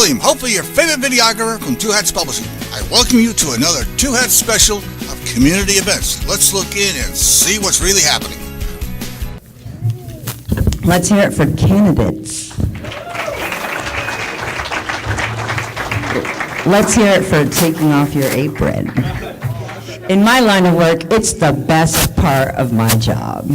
William, hopefully your favorite videographer from Two Hats Publishing. I welcome you to another Two Hats special of community events. Let's look in and see what's really happening. Let's hear it for candidates. Let's hear it for taking off your apron. In my line of work, it's the best part of my job.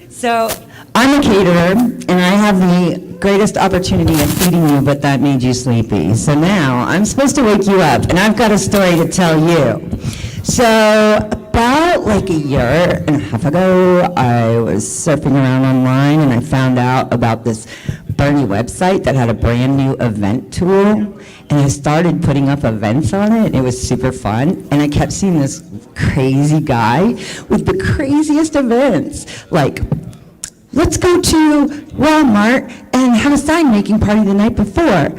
So, I'm a caterer, and I have the greatest opportunity of feeding you, but that made you sleepy. So now, I'm supposed to wake you up, and I've got a story to tell you. So, about like a year and a half ago, I was surfing around online, and I found out about this Bernie website that had a brand new event tool, and I started putting up events on it. It was super fun, and I kept seeing this crazy guy with the craziest events, like, let's go to Walmart and have a sign making party the night before.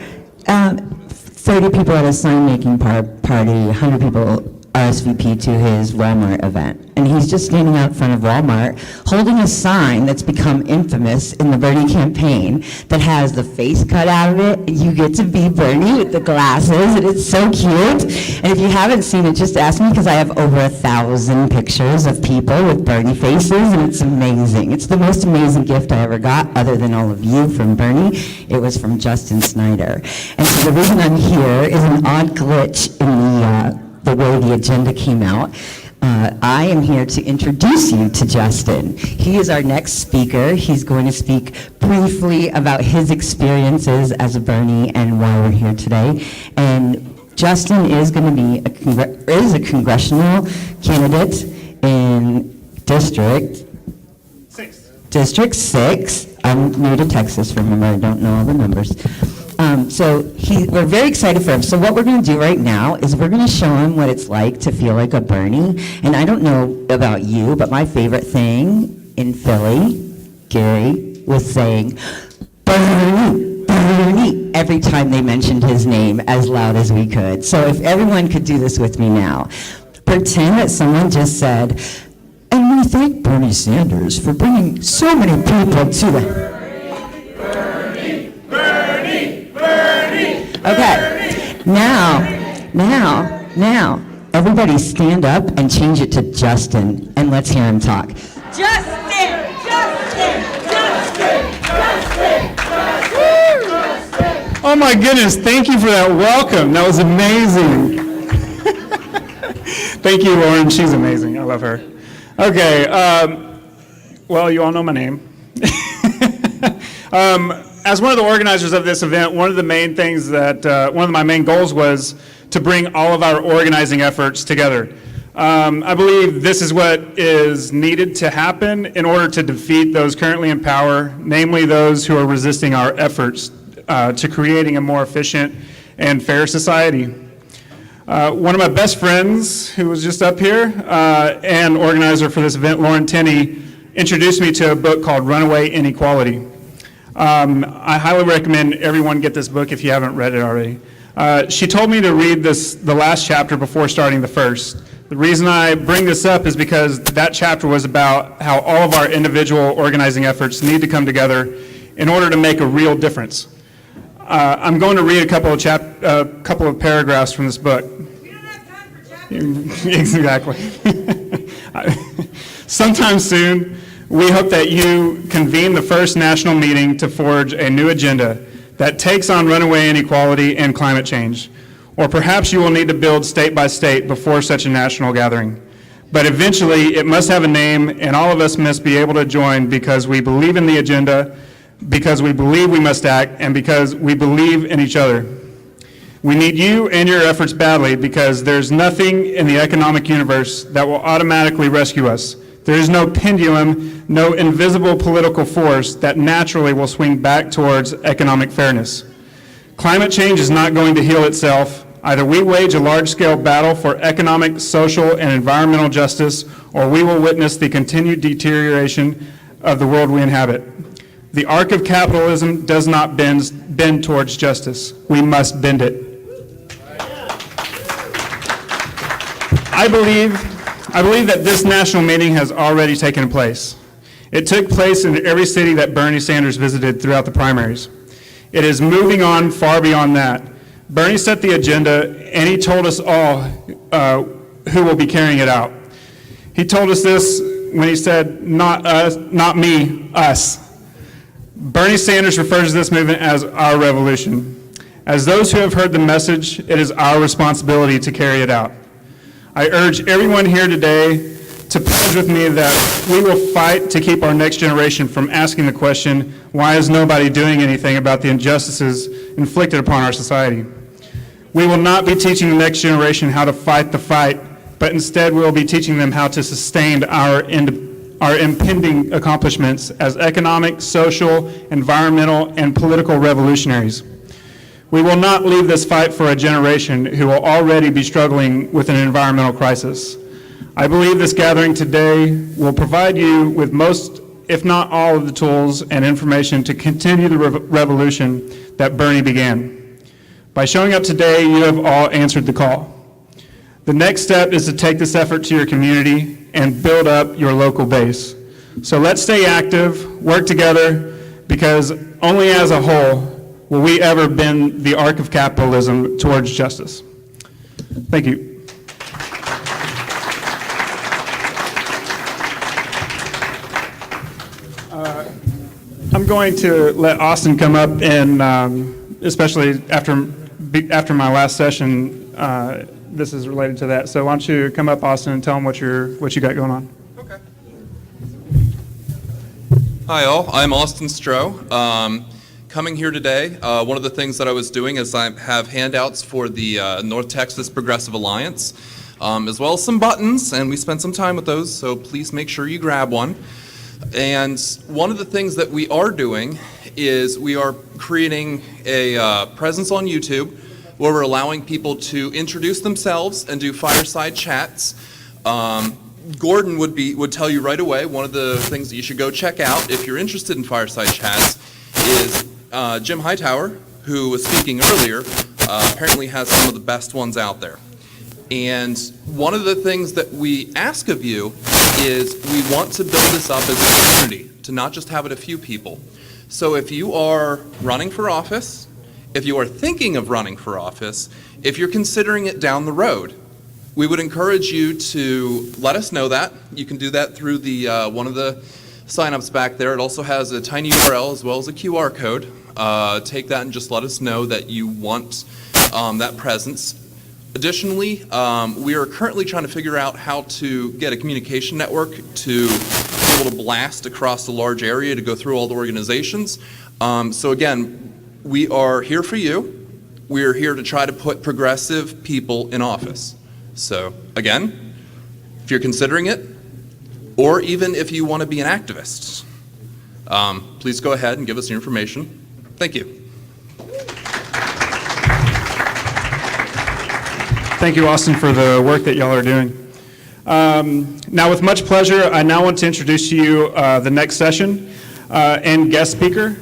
30 people at a sign making party, 100 people RSVP to his Walmart event. And he's just standing out in front of Walmart holding a sign that's become infamous in the Bernie campaign that has the face cut out of it, and you get to be Bernie with the glasses, and it's so cute. And if you haven't seen it, just ask me, because I have over 1,000 pictures of people with Bernie faces, and it's amazing. It's the most amazing gift I ever got, other than all of you from Bernie. It was from Justin Snyder. And so the reason I'm here is an odd glitch in the way the agenda came out. I am here to introduce you to Justin. He is our next speaker. He's going to speak briefly about his experiences as a Bernie and why we're here today. And Justin is going to be a congressional candidate in District 6. I'm new to Texas, remember, I don't know all the numbers. We're very excited for him. So what we're going to do right now is we're going to show him what it's like to feel like a Bernie. And I don't know about you, but my favorite thing in Philly, Gary, was saying, Bernie, Bernie, every time they mentioned his name as loud as we could. So if everyone could do this with me now. Pretend that someone just said, and we thank Bernie Sanders for bringing so many people to the... Okay, now, everybody stand up and change it to Justin, and let's hear him talk. Justin! Oh my goodness, thank you for that welcome. That was amazing. Thank you, Lauren. She's amazing. I love her. Okay, well, you all know my name. As one of the organizers of this event, one of the main things that, one of my main goals was to bring all of our organizing efforts together. I believe this is what is needed to happen in order to defeat those currently in power, namely those who are resisting our efforts to creating a more efficient and fair society. One of my best friends, who was just up here, and organizer for this event, Lauren Tenney, introduced me to a book called Runaway Inequality. I highly recommend everyone get this book if you haven't read it already. She told me to read the last chapter before starting the first. The reason I bring this up is because that chapter was about how all of our individual organizing efforts need to come together in order to make a real difference. I'm going to read a couple of paragraphs from this book. We don't have time for chapters. Exactly. Sometime soon, we hope that you convene the first national meeting to forge a new agenda that takes on runaway inequality and climate change. Or perhaps you will need to build state by state before such a national gathering. But eventually, it must have a name, and all of us must be able to join because we believe in the agenda, because we believe we must act, and because we believe in each other. We need you and your efforts badly because there's nothing in the economic universe that will automatically rescue us. There is no pendulum, no invisible political force that naturally will swing back towards economic fairness. Climate change is not going to heal itself. Either we wage a large-scale battle for economic, social, and environmental justice, or we will witness the continued deterioration of the world we inhabit. The arc of capitalism does not bend towards justice. We must bend it. I believe that this national meeting has already taken place. It took place in every city that Bernie Sanders visited throughout the primaries. It is moving on far beyond that. Bernie set the agenda, and he told us all who will be carrying it out. He told us this when he said, not us, not me, us. Bernie Sanders refers to this movement as our revolution. As those who have heard the message, it is our responsibility to carry it out. I urge everyone here today to pledge with me that we will fight to keep our next generation from asking the question, why is nobody doing anything about the injustices inflicted upon our society? We will not be teaching the next generation how to fight the fight, but instead we will be teaching them how to sustain our impending accomplishments as economic, social, environmental, and political revolutionaries. We will not leave this fight for a generation who will already be struggling with an environmental crisis. I believe this gathering today will provide you with most, if not all, of the tools and information to continue the revolution that Bernie began. By showing up today, you have all answered the call. The next step is to take this effort to your community and build up your local base. So let's stay active, work together, because only as a whole will we ever bend the arc of capitalism towards justice. Thank you. I'm going to let Austin come up and, especially after my last session, this is related to that. So why don't you come up, Austin, and tell them what you got going on. Okay. Hi all, I'm Austin Stroh. Coming here today, one of the things that I was doing is I have handouts for the North Texas Progressive Alliance, as well as some buttons, and we spent some time with those, so please make sure you grab one. And one of the things that we are doing is we are creating a presence on YouTube where we're allowing people to introduce themselves and do fireside chats. Gordon would tell you right away, one of the things that you should go check out if you're interested in fireside chats is Jim Hightower, who was speaking earlier, apparently has some of the best ones out there. And one of the things that we ask of you is we want to build this up as a community, to not just have it a few people. So if you are running for office, if you are thinking of running for office, if you're considering it down the road, we would encourage you to let us know that. You can do that through the one of the signups back there. It also has a tiny URL as well as a QR code. Take that and just let us know that you want that presence. Additionally, we are currently trying to figure out how to get a communication network to be able to blast across a large area to go through all the organizations. So again, we are here for you. We are here to try to put progressive people in office. So again, if you're considering it, or even if you want to be an activist, please go ahead and give us your information. Thank you. Thank you, Austin, for the work that y'all are doing. Now, with much pleasure, I now want to introduce to you the next session and guest speaker,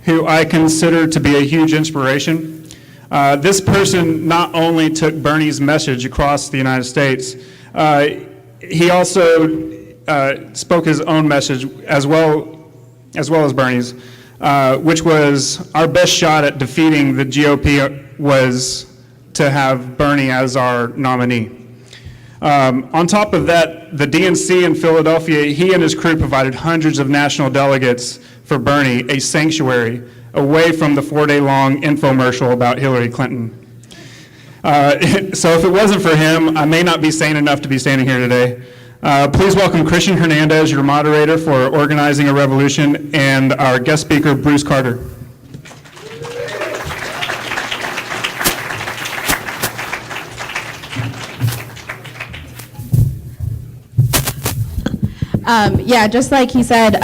who I consider to be a huge inspiration. This person not only took Bernie's message across the United States, he also spoke his own message as well as Bernie's, which was our best shot at defeating the GOP was to have Bernie as our nominee. On top of that, the DNC in Philadelphia, he and his crew provided hundreds of national delegates for Bernie, a sanctuary away from the 4-day-long infomercial about Hillary Clinton. So if it wasn't for him, I may not be sane enough to be standing here today. Please welcome Christian Hernandez, your moderator for Organizing a Revolution, and our guest speaker, Bruce Carter. Yeah, just like he said,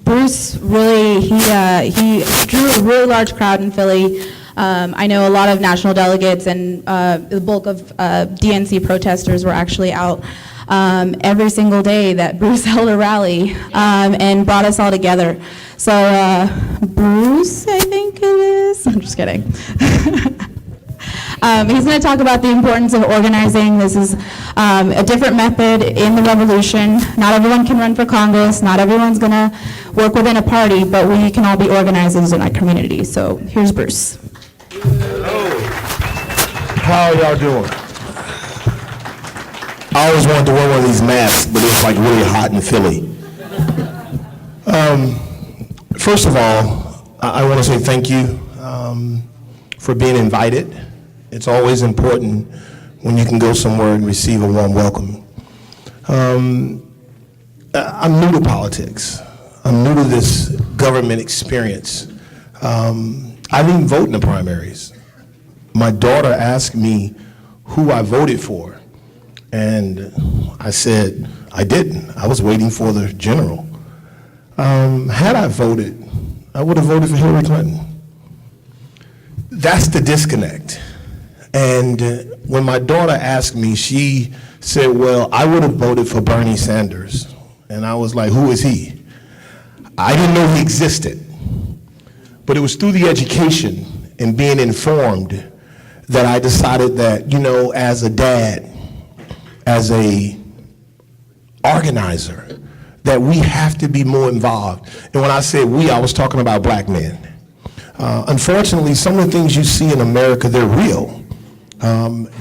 Bruce really, he drew a really large crowd in Philly. I know a lot of national delegates and the bulk of DNC protesters were actually out every single day that Bruce held a rally and brought us all together. So Bruce, I think it is. I'm just kidding. He's going to talk about the importance of organizing. This is a different method in the revolution. Not everyone can run for Congress. Not everyone's going to work within a party, but we can all be organizers in our community. So here's Bruce. How are y'all doing? I always wanted to wear one of these masks, but it's like really hot in Philly. First of all, I want to say thank you for being invited. It's always important when you can go somewhere and receive a warm welcome. I'm new to politics. I'm new to this government experience. I didn't vote in the primaries. My daughter asked me who I voted for, and I said I didn't. I was waiting for the general. Had I voted, I would have voted for Hillary Clinton. That's the disconnect. And when my daughter asked me, she said, well, I would have voted for Bernie Sanders. And I was like, who is he? I didn't know he existed. But it was through the education and being informed that I decided that, you know, as a dad, as a organizer, that we have to be more involved. And when I said we, I was talking about black men. Unfortunately, some of the things you see in America, they're real.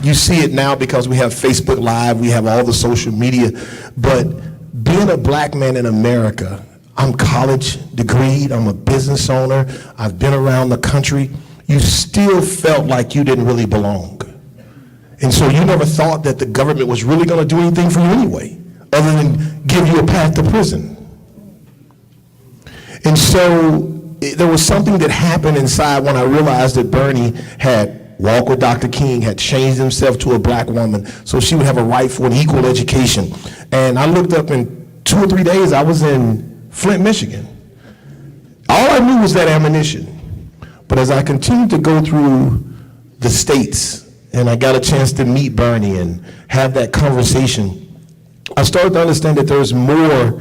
You see it now because we have Facebook Live, we have all the social media, but being a black man in America, I'm college degreed, I'm a business owner, I've been around the country, you still felt like you didn't really belong. And so you never thought that the government was really going to do anything for you anyway, other than give you a path to prison. And so there was something that happened inside when I realized that Bernie had walked with Dr. King, had changed himself to a black woman so she would have a right for an equal education. And I looked up in 2 or 3 days, I was in Flint, Michigan. All I knew was that ammunition. But as I continued to go through the states and I got a chance to meet Bernie and have that conversation, I started to understand that there's more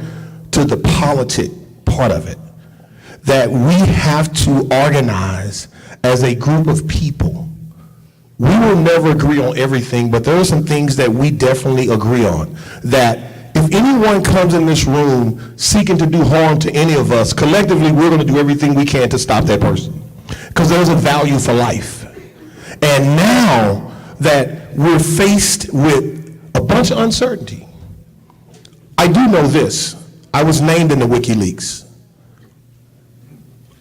to the politic part of it. That we have to organize as a group of people. We will never agree on everything, but there are some things that we definitely agree on. That if anyone comes in this room seeking to do harm to any of us, collectively we're going to do everything we can to stop that person. Because there's a value for life. And now that we're faced with a bunch of uncertainty, I do know this. I was named in the WikiLeaks.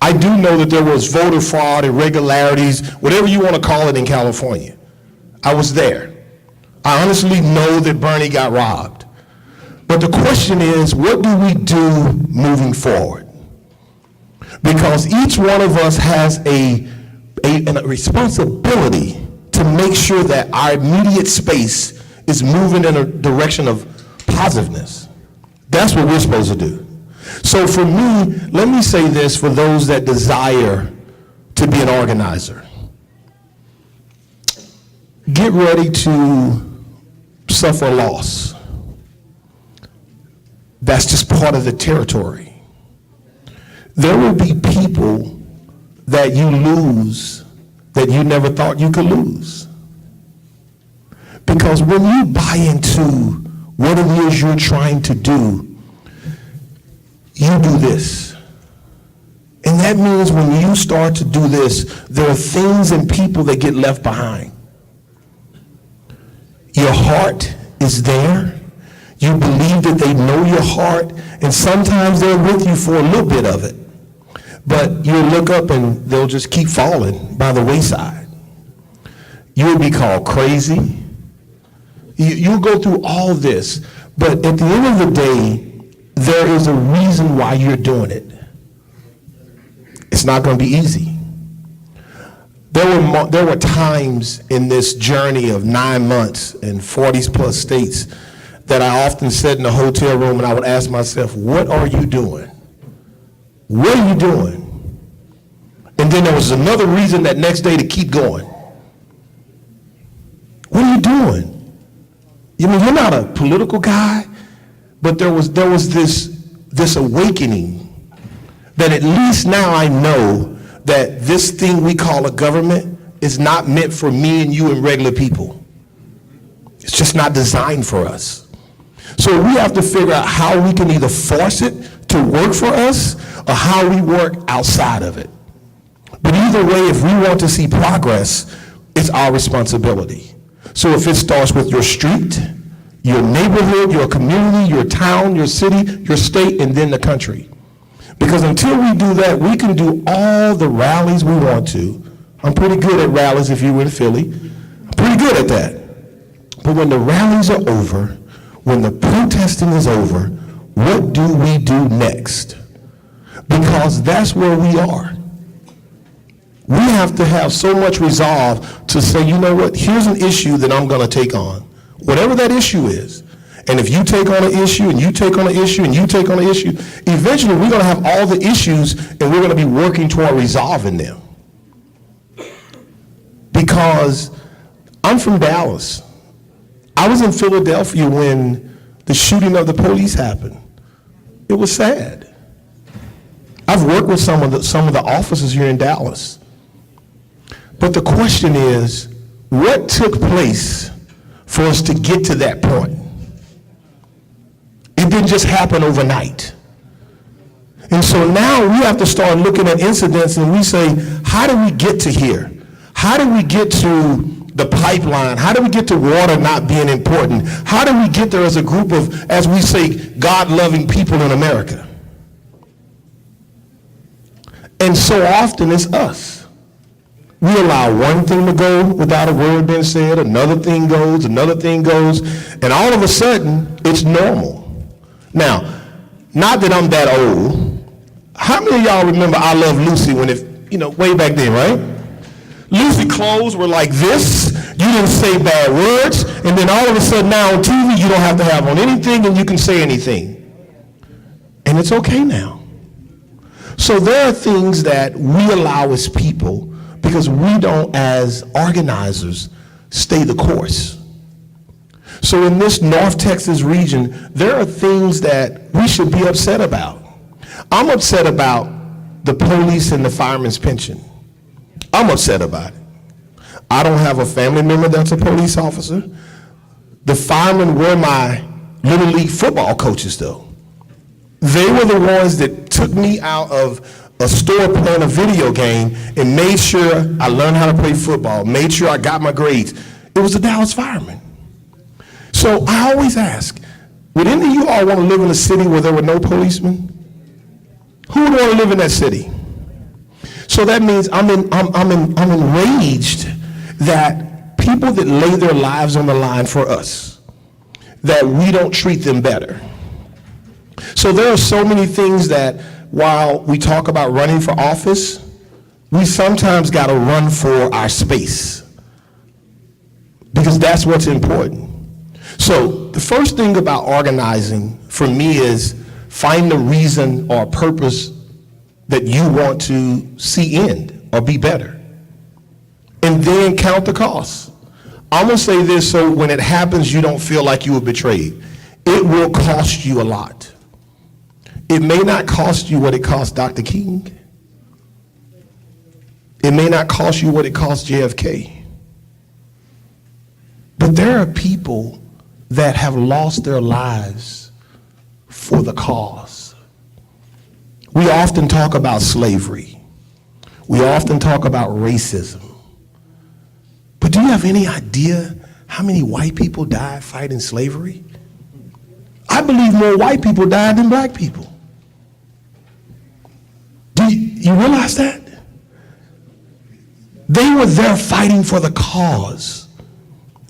I do know that there was voter fraud, irregularities, whatever you want to call it in California. I was there. I honestly know that Bernie got robbed. But the question is, what do we do moving forward? Because each one of us has a responsibility to make sure that our immediate space is moving in a direction of positiveness. That's what we're supposed to do. So for me, let me say this for those that desire to be an organizer. Get ready to suffer loss. That's just part of the territory. There will be people that you lose that you never thought you could lose. Because when you buy into what it is you're trying to do, you do this. And that means when you start to do this, there are things and people that get left behind. Your heart is there. You believe that they know your heart, and sometimes they're with you for a little bit of it. But you'll look up and they'll just keep falling by the wayside. You'll be called crazy. You'll go through all this. But at the end of the day, there is a reason why you're doing it. It's not going to be easy. There were times in this journey of 9 months in 40 plus states that I often sat in a hotel room and I would ask myself, what are you doing? What are you doing? And then there was another reason that next day to keep going. What are you doing? You mean, you're not a political guy, but there was this awakening that at least now I know that this thing we call a government is not meant for me and you and regular people. It's just not designed for us. So we have to figure out how we can either force it to work for us or how we work outside of it. But either way, if we want to see progress, it's our responsibility. So if it starts with your street, your neighborhood, your community, your town, your city, your state, and then the country. Because until we do that, we can do all the rallies we want to. I'm pretty good at rallies if you were in Philly. I'm pretty good at that. But when the rallies are over, when the protesting is over, what do we do next? Because that's where we are. We have to have so much resolve to say, you know what, here's an issue that I'm going to take on, whatever that issue is. And if you take on an issue, and you take on an issue, and you take on an issue, eventually we're going to have all the issues, and we're going to be working toward resolving them. Because I'm from Dallas. I was in Philadelphia when the shooting of the police happened. It was sad. I've worked with some of the officers here in Dallas. But the question is, what took place for us to get to that point? It didn't just happen overnight. And so now we have to start looking at incidents and we say, how do we get to here? How do we get to the pipeline? How do we get to water not being important? How do we get there as a group of, as we say, God-loving people in America? And so often it's us. We allow one thing to go without a word being said, another thing goes, and all of a sudden, it's normal. Now, not that I'm that old. How many of y'all remember I Love Lucy when way back then, right? Lucy clothes were like this. You didn't say bad words, and then all of a sudden now on TV, you don't have to have on anything and you can say anything. And it's okay now. So there are things that we allow as people because we don't, as organizers, stay the course. So in this North Texas region, there are things that we should be upset about. I'm upset about the police and the fireman's pension. I'm upset about it. I don't have a family member that's a police officer. The firemen were my Little League football coaches, though. They were the ones that took me out of a store playing a video game and made sure I learned how to play football, made sure I got my grades. It was the Dallas firemen. So I always ask, would any of you all want to live in a city where there were no policemen? Who would want to live in that city? So that means I'm enraged that people that lay their lives on the line for us, that we don't treat them better. So there are so many things that while we talk about running for office, we sometimes got to run for our space because that's what's important. So the first thing about organizing for me is find the reason or purpose that you want to see end or be better. And then count the costs. I'm going to say this so when it happens, you don't feel like you were betrayed. It will cost you a lot. It may not cost you what it cost Dr. King. It may not cost you what it cost JFK. But there are people that have lost their lives for the cause. We often talk about slavery. We often talk about racism. But do you have any idea how many white people died fighting slavery? I believe more white people died than black people. Do you realize that? They were there fighting for the cause.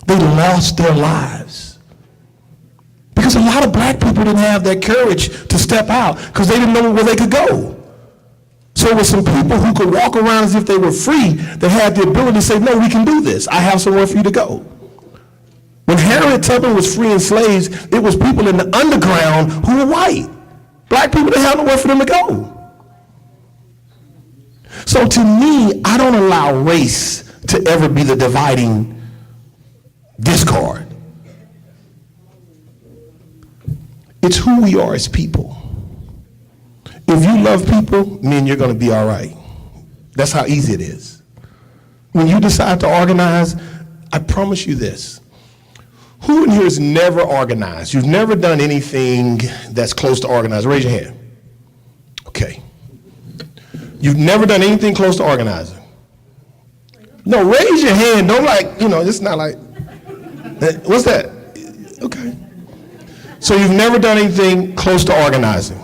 They lost their lives. Because a lot of black people didn't have that courage to step out because they didn't know where they could go. So it was some people who could walk around as if they were free that had the ability to say, no, we can do this. I have somewhere for you to go. When Harriet Tubman was freeing slaves, it was people in the underground who were white. Black people didn't have nowhere for them to go. So to me, I don't allow race to ever be the dividing discard. It's who we are as people. If you love people, me and you're going to be all right. That's how easy it is. when you decide to organize, I promise you this. Who in here has never organized? You've never done anything that's close to organized? Raise your hand. Okay. You've never done anything close to organizing? No, raise your hand. Don't it's not like, what's that? Okay. So you've never done anything close to organizing.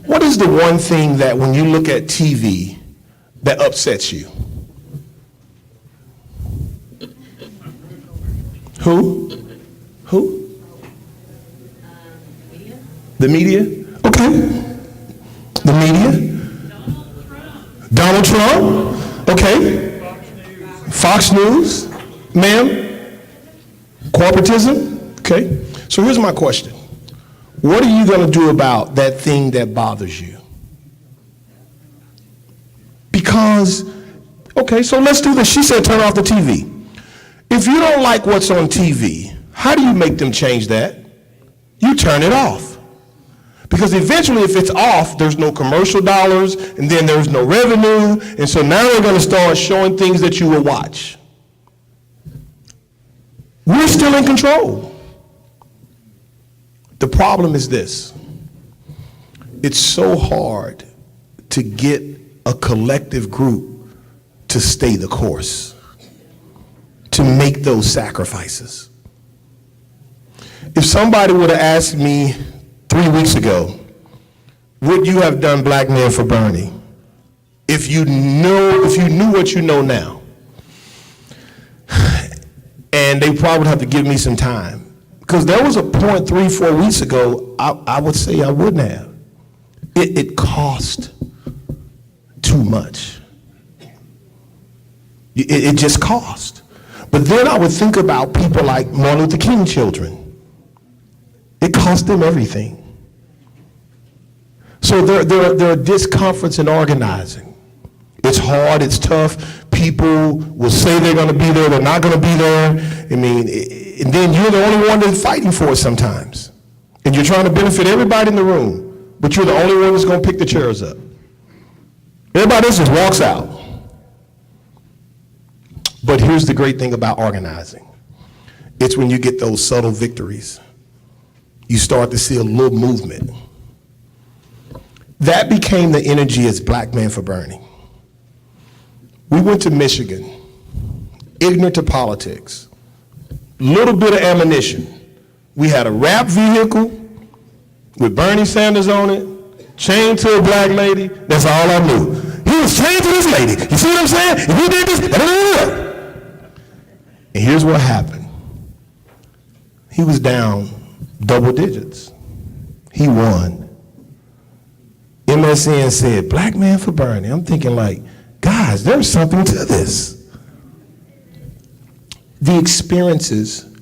What is the one thing that when you look at TV that upsets you? Who? The media? Okay. The media? Donald Trump? Okay. Fox News? Ma'am? Corporatism? Okay. So here's my question. What are you going to do about that thing that bothers you? Because, okay, so let's do this. She said turn off the TV. If you don't like what's on TV, how do you make them change that? You turn it off. Because eventually if it's off, there's no commercial dollars, and then there's no revenue, and so now they're going to start showing things that you will watch. We're still in control. The problem is this. It's so hard to get a collective group to stay the course, to make those sacrifices. If somebody would have asked me 3 weeks ago, would you have done Black Men for Bernie? If you knew what you know now, and they probably would have to give me some time. Because there was a point 3-4 weeks ago, I would say I wouldn't have. It cost too much. It just cost. But then I would think about people like Martin Luther King children. It cost them everything. So there are discomforts in organizing. It's hard, it's tough. People will say they're going to be there, they're not going to be there. I mean, and then you're the only one that's fighting for it sometimes. And you're trying to benefit everybody in the room, but you're the only one that's going to pick the chairs up. Everybody else just walks out. But here's the great thing about organizing. It's when you get those subtle victories. You start to see a little movement. That became the energy as Black Men for Bernie. We went to Michigan, ignorant to politics, little bit of ammunition. We had a wrapped vehicle with Bernie Sanders on it, chained to a black lady. That's all I knew. He was chained to this lady. You see what I'm saying? If he did this, and here's what happened. He was down double digits. He won. MSN said, Black Man for Bernie. I'm thinking like, guys, there's something to this. The experiences,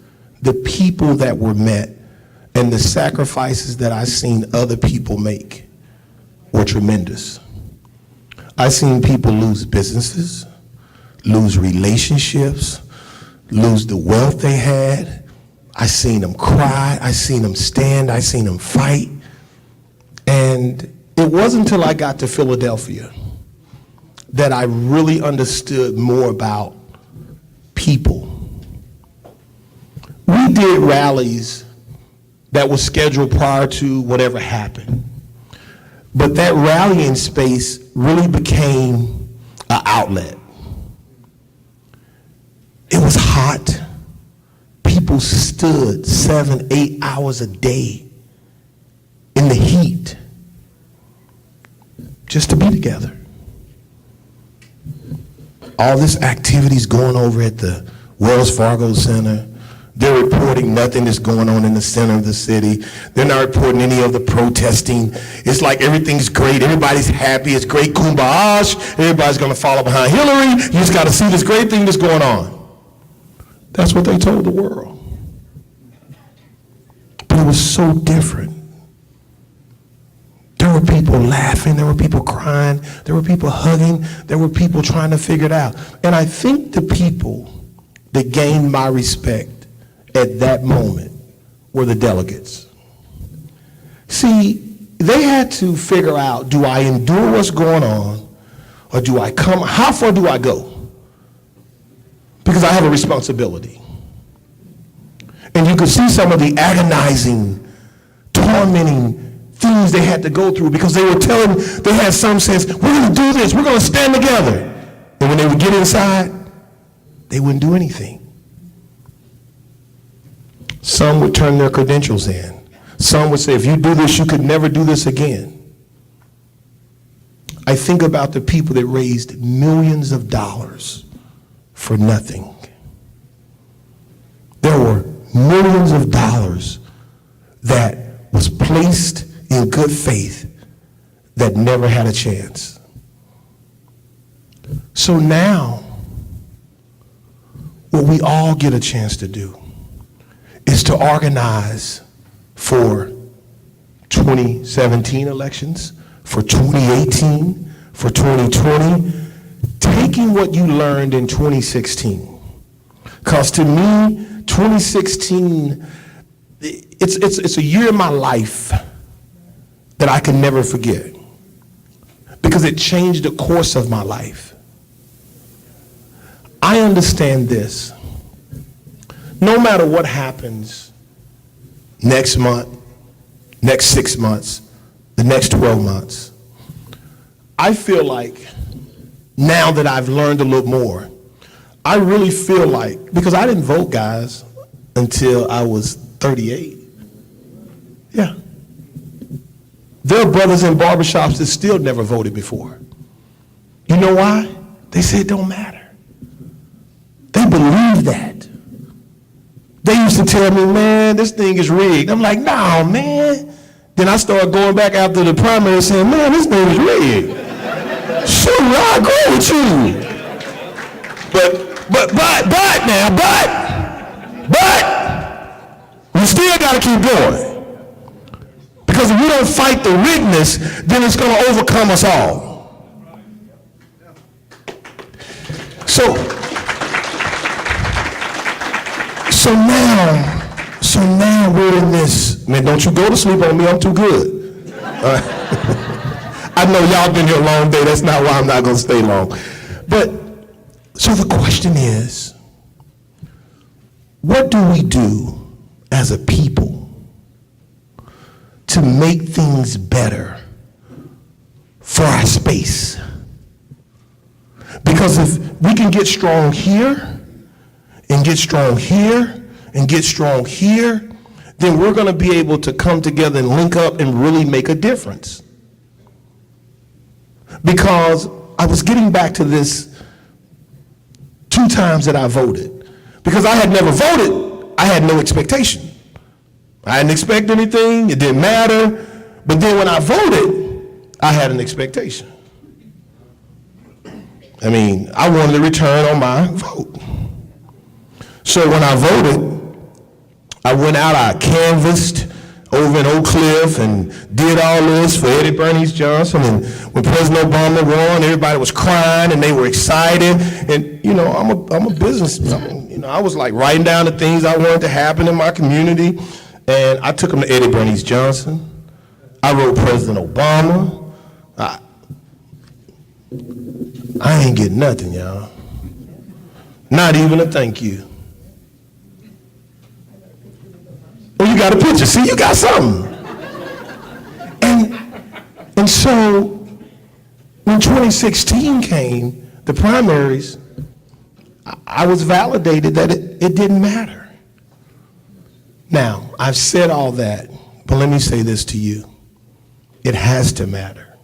the people that were met, and the sacrifices that I seen other people make were tremendous. I seen people lose businesses, lose relationships, lose the wealth they had. I seen them cry, I seen them stand, I seen them fight. And it wasn't until I got to Philadelphia that I really understood more about people. We did rallies that were scheduled prior to whatever happened. But that rallying space really became an outlet. It was hot. People stood 7-8 hours a day in the heat just to be together. All this activity's going over at the Wells Fargo Center. They're reporting nothing that's going on in the center of the city. They're not reporting any of the protesting. It's like everything's great. Everybody's happy. It's great kumbaya. Everybody's going to follow behind Hillary. You just got to see this great thing that's going on. That's what they told the world. But it was so different. There were people laughing, there were people crying, there were people hugging, there were people trying to figure it out. And I think the people that gained my respect at that moment were the delegates. See, they had to figure out, do I endure what's going on, or do I come, how far do I go? because I have a responsibility. And you could see some of the agonizing, tormenting things they had to go through because they were telling, they had some sense, we're going to do this, we're going to stand together. And when they would get inside, they wouldn't do anything. Some would turn their credentials in. Some would say, if you do this, you could never do this again. I think about the people that raised millions of dollars for nothing. There were millions of dollars that was placed in good faith that never had a chance. So now, what we all get a chance to do is to organize for 2017 elections, for 2018, for 2020, taking what you learned in 2016. Because to me, 2016, it's a year in my life that I can never forget because it changed the course of my life. I understand this. No matter what happens next month, next 6 months, the next 12 months, I feel like now that I've learned a little more, I really feel like, because I didn't vote, guys, until I was 38. Yeah. There are brothers in barbershops that still never voted before. You know why? They say it don't matter. They believe that. They used to tell me, man, this thing is rigged. I'm like, no, man. Then I started going back after the primary saying, man, this thing is rigged. Sure, I agree with you. But we still got to keep going. Because if we don't fight the riggedness, then it's going to overcome us all. So now we're in this. Man, don't you go to sleep on me, I'm too good. I know y'all been here a long day, that's not why I'm not going to stay long. But, so the question is, what do we do as a people to make things better for our space? Because if we can get strong here, and get strong here, and get strong here, then we're going to be able to come together and link up and really make a difference. Because I was getting back to this 2 times that I voted. Because I had never voted, I had no expectation. I didn't expect anything, it didn't matter. But then when I voted, I had an expectation. I mean, I wanted a return on my vote. So when I voted, I went out, I canvassed over in Oak Cliff and did all this for Eddie Bernie Johnson. And when President Obama won, everybody was crying and they were excited. And you know, I'm a businessman. You know, I was like writing down the things I wanted to happen in my community. And I took them to Eddie Bernie Johnson. I wrote President Obama. I ain't getting nothing, y'all. Not even a thank you. Oh, you got a picture. See, you got something. And so when 2016 came, the primaries, I was validated that it didn't matter. Now, I've said all that, but let me say this to you. It has to matter.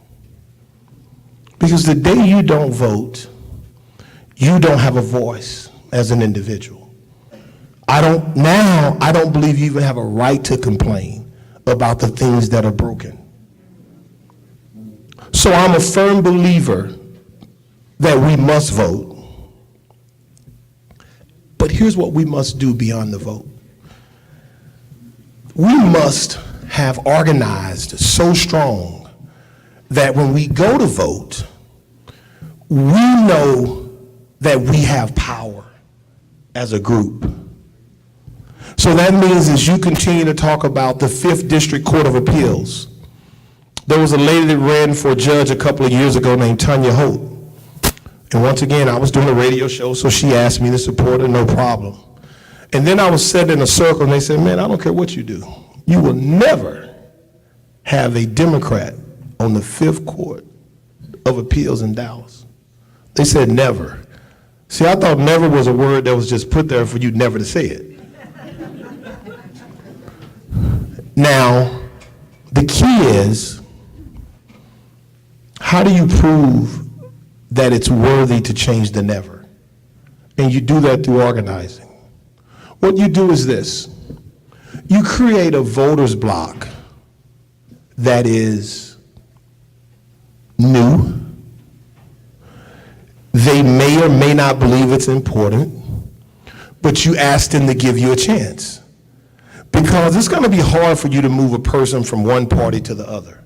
Because the day you don't vote, you don't have a voice as an individual. I don't believe you even have a right to complain about the things that are broken. So I'm a firm believer that we must vote. But here's what we must do beyond the vote. We must have organized so strong that when we go to vote, we know that we have power as a group. So that means as you continue to talk about the 5th District Court of Appeals, there was a lady that ran for a judge a couple of years ago named Tanya Holt. And once again, I was doing a radio show, so she asked me to support her, no problem. And then I was sitting in a circle, and they said, man, I don't care what you do. You will never have a Democrat on the 5th Court of Appeals in Dallas. They said never. See, I thought never was a word that was just put there for you never to say it. Now, the key is, how do you prove that it's worthy to change the never? And you do that through organizing. What you do is this. You create a voters block that is new. They may or may not believe it's important, but you ask them to give you a chance. Because it's going to be hard for you to move a person from one party to the other.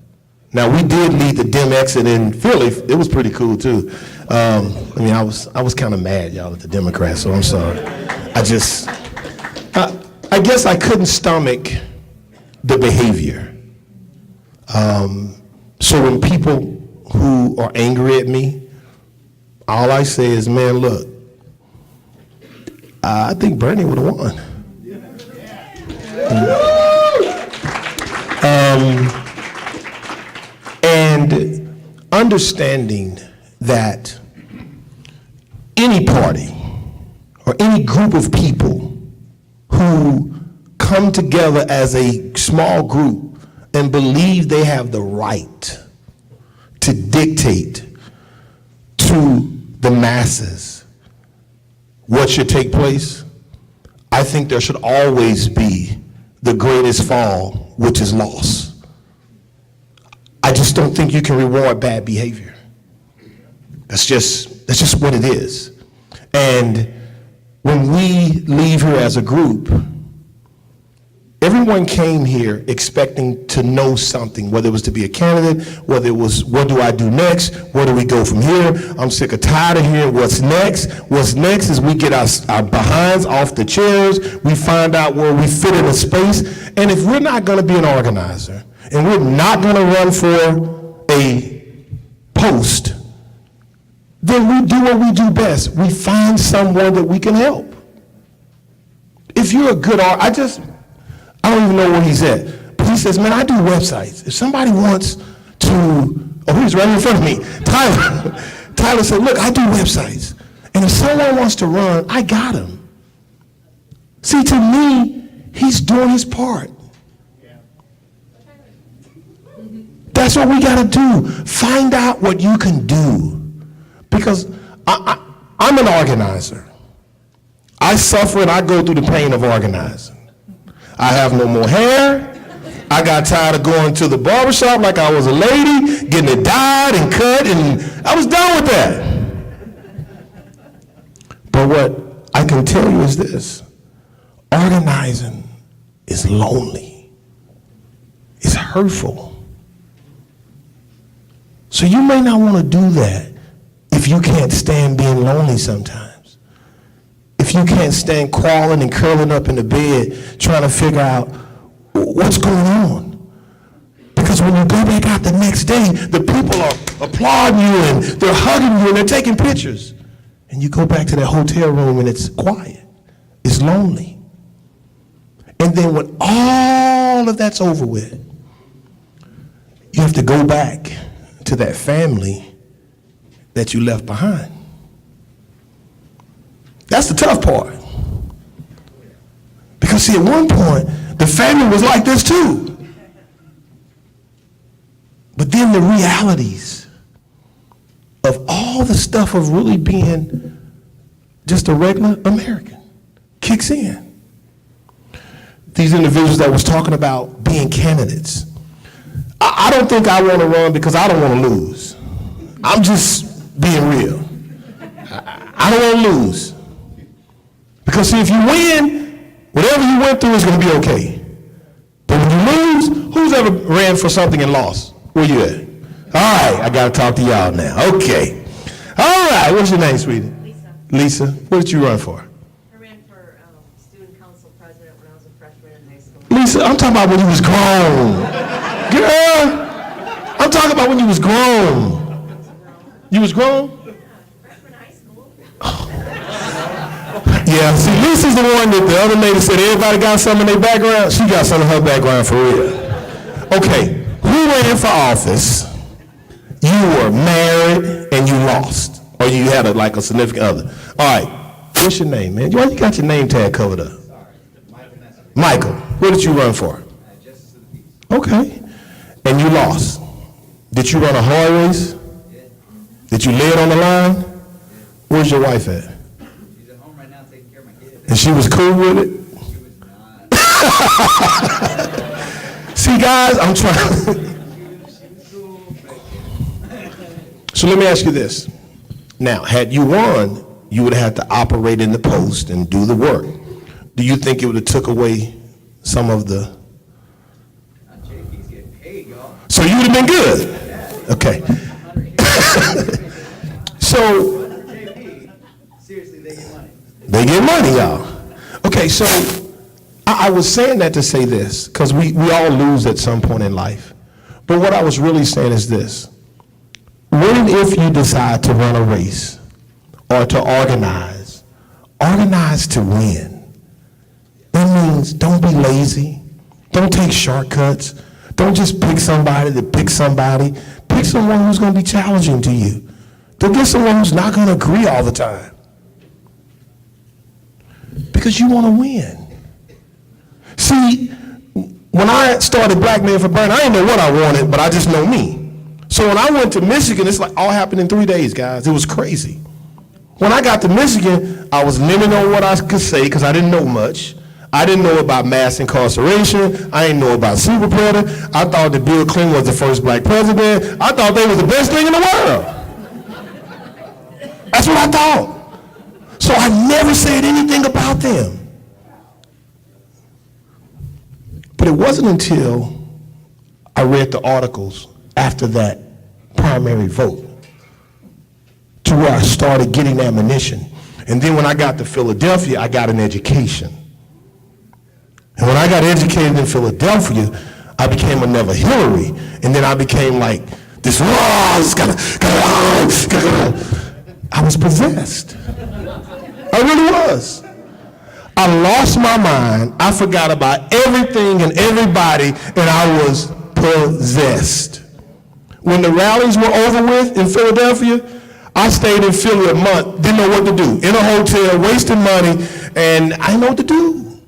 Now, we did lead the Dem exit in Philly. It was pretty cool, too. I was kind of mad, y'all, at the Democrats, so I'm sorry. I guess I couldn't stomach the behavior. So when people who are angry at me, all I say is, man, look, I think Bernie would have won. And understanding that any party or any group of people who come together as a small group and believe they have the right to dictate to the masses what should take place, I think there should always be the greatest fall, which is loss. I just don't think you can reward bad behavior. That's just what it is. And when we leave here as a group, everyone came here expecting to know something, whether it was to be a candidate, whether it was, what do I do next? Where do we go from here? I'm sick or tired of hearing what's next. What's next is we get our behinds off the chairs, we find out where we fit in a space, and if we're not gonna be an organizer, and we're not gonna run for a post, then we do what we do best. We find someone that we can help. If you're a good artist, I don't even know where he's at, but he says, man, I do websites. If somebody wants to, oh, he's right in front of me, Tyler said, look, I do websites. And if someone wants to run, I got him. See, to me, he's doing his part. That's what we gotta do. Find out what you can do. Because I'm an organizer. I suffer and I go through the pain of organizing. I have no more hair. I got tired of going to the barbershop like I was a lady, getting it dyed and cut, and I was done with that. But what I can tell you is this: organizing is lonely. It's hurtful. So you may not want to do that if you can't stand being lonely sometimes. If you can't stand crawling and curling up in the bed trying to figure out what's going on. Because when you go back out the next day, the people are applauding you and they're hugging you and they're taking pictures. And you go back to that hotel room and it's quiet. It's lonely. And then when all of that's over with, you have to go back to that family that you left behind. That's the tough part. Because see, at one point, the family was like this too. But then the realities of all the stuff of really being just a regular American kicks in. These individuals that was talking about being candidates, I don't think I want to run because I don't want to lose. I'm just being real. I don't want to lose. Because see, if you win, whatever you went through is going to be okay. But when you lose, who's ever ran for something and lost? Where you at? All right, I got to talk to y'all now. Okay. All right, what's your name, sweetie? Lisa. Lisa, what did you run for? I ran for student council president when I was a freshman in high school. Lisa, I'm talking about when you was grown. Girl, I'm talking about when you was grown. You was grown? Freshman, Yeah, see, Lisa's the one that the other lady said everybody got something in their background. She got something in her background for real. Okay, who ran for office? You were married and you lost, or you had a significant other. All right, what's your name, man? Why you got your name tag covered up? Michael, what did you run for? Okay, and you lost. Did you run a hard race? Did you lay it on the line? Where's your wife at? She's at home right now taking care of my kids. And she was cool with it? She was not. See, guys, I'm trying. So let me ask you this. Now, had you won, you would have to operate in the post and do the work. Do you think it would have took away some of the... JP's getting paid, y'all. So you would have been good? Okay. So... JP, seriously, they get money. They get money, y'all. Okay, so I was saying that to say this, because we all lose at some point in life. But what I was really saying is this. When if you decide to run a race or to organize to win. That means don't be lazy. Don't take shortcuts. Don't just pick somebody to pick somebody. Pick someone who's going to be challenging to you. Don't get someone who's not going to agree all the time. Because you want to win. See, when I started Black Men for Bern, I didn't know what I wanted, but I just know me. So when I went to Michigan, it's like all happened in 3 days, guys. It was crazy. When I got to Michigan, I was limited on what I could say because I didn't know much. I didn't know about mass incarceration. I didn't know about super predator. I thought that Bill Clinton was the first black president. I thought they was the best thing in the world. That's what I thought. So I never said anything about them. But it wasn't until I read the articles after that primary vote to where I started getting ammunition. And then when I got to Philadelphia, I got an education. And when I got educated in Philadelphia, I became another Hillary. And then I became like this, I was possessed. I really was. I lost my mind. I forgot about everything and everybody, and I was possessed. When the rallies were over with in Philadelphia, I stayed in Philly a month, didn't know what to do. In a hotel, wasting money, and I didn't know what to do.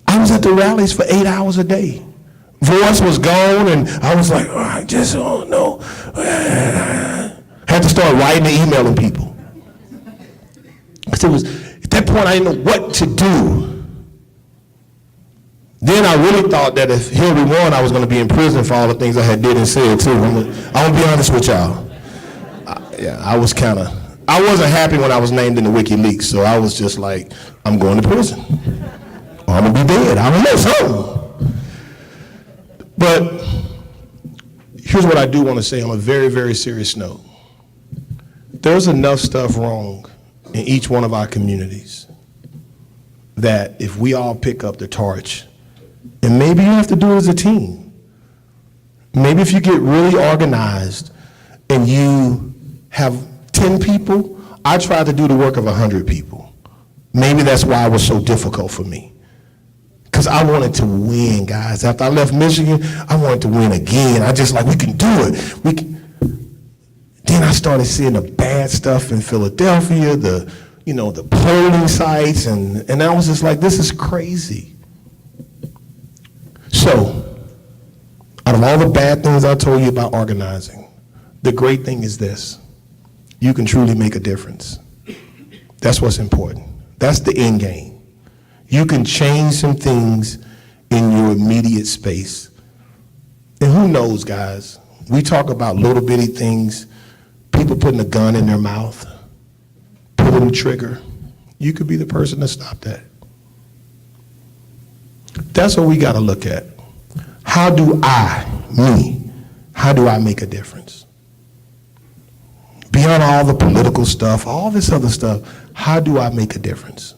I was at the rallies for 8 hours a day. Voice was gone, and I was like, oh, I just don't know. Had to start writing and emailing people. Because it was, at that point, I didn't know what to do. Then I really thought that if Hillary won, I was going to be in prison for all the things I had did and said, too. I'm going to be honest with y'all. I wasn't happy when I was named in the WikiLeaks, so I was just like, I'm going to prison. Or I'm going to be dead. I don't know, something. But here's what I do want to say on a very, very serious note. There's enough stuff wrong in each one of our communities that if we all pick up the torch, and maybe you have to do it as a team. Maybe if you get really organized and you have 10 people, I tried to do the work of 100 people. Maybe that's why it was so difficult for me. Because I wanted to win, guys. After I left Michigan, I wanted to win again. I just like, we can do it. Then I started seeing the bad stuff in Philadelphia, the polling sites, and I was just like, this is crazy. So, out of all the bad things I told you about organizing, the great thing is this. You can truly make a difference. That's what's important. That's the end game. You can change some things in your immediate space. And who knows, guys? We talk about little bitty things, people putting a gun in their mouth, pulling the trigger. You could be the person to stop that. That's what we got to look at. How do I make a difference? Beyond all the political stuff, all this other stuff, how do I make a difference?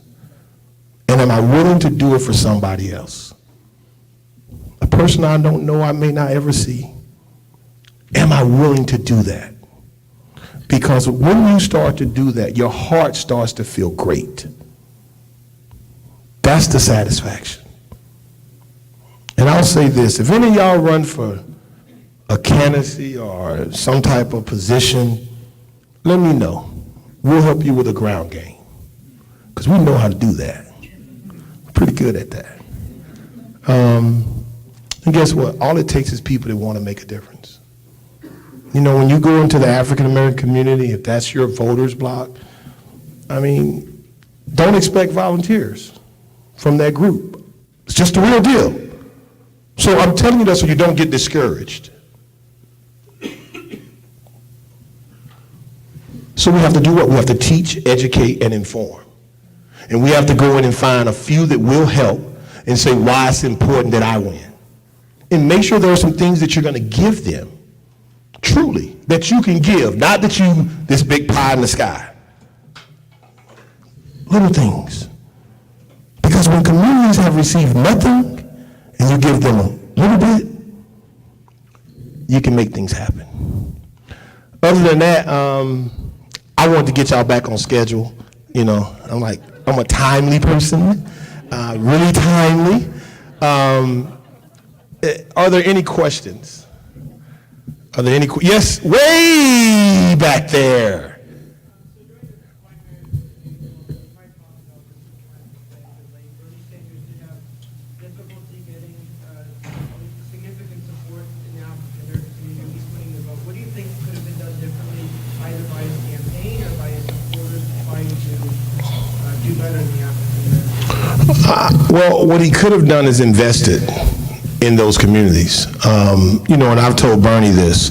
And am I willing to do it for somebody else? A person I don't know, I may not ever see. Am I willing to do that? Because when you start to do that, your heart starts to feel great. That's the satisfaction. And I'll say this, if any of y'all run for a candidacy or some type of position, let me know. We'll help you with a ground game. Because we know how to do that. We're pretty good at that. And guess what? All it takes is people that want to make a difference. You know, when you go into the African American community, if that's your voters block, I mean, don't expect volunteers from that group. It's just the real deal. So I'm telling you that so you don't get discouraged. So we have to do what? We have to teach, educate, and inform. And we have to go in and find a few that will help and say why it's important that I win. And make sure there are some things that you're going to give them, truly, that you can give, not that you, this big pie in the sky. Little things. Because when communities have received nothing, and you give them a little bit, you can make things happen. Other than that, I wanted to get y'all back on schedule. You know, I'm a timely person, really timely. Are there any questions? Are there any, yes, way back there. Well, what he could have done is invested in those communities. You know, and I've told Bernie this.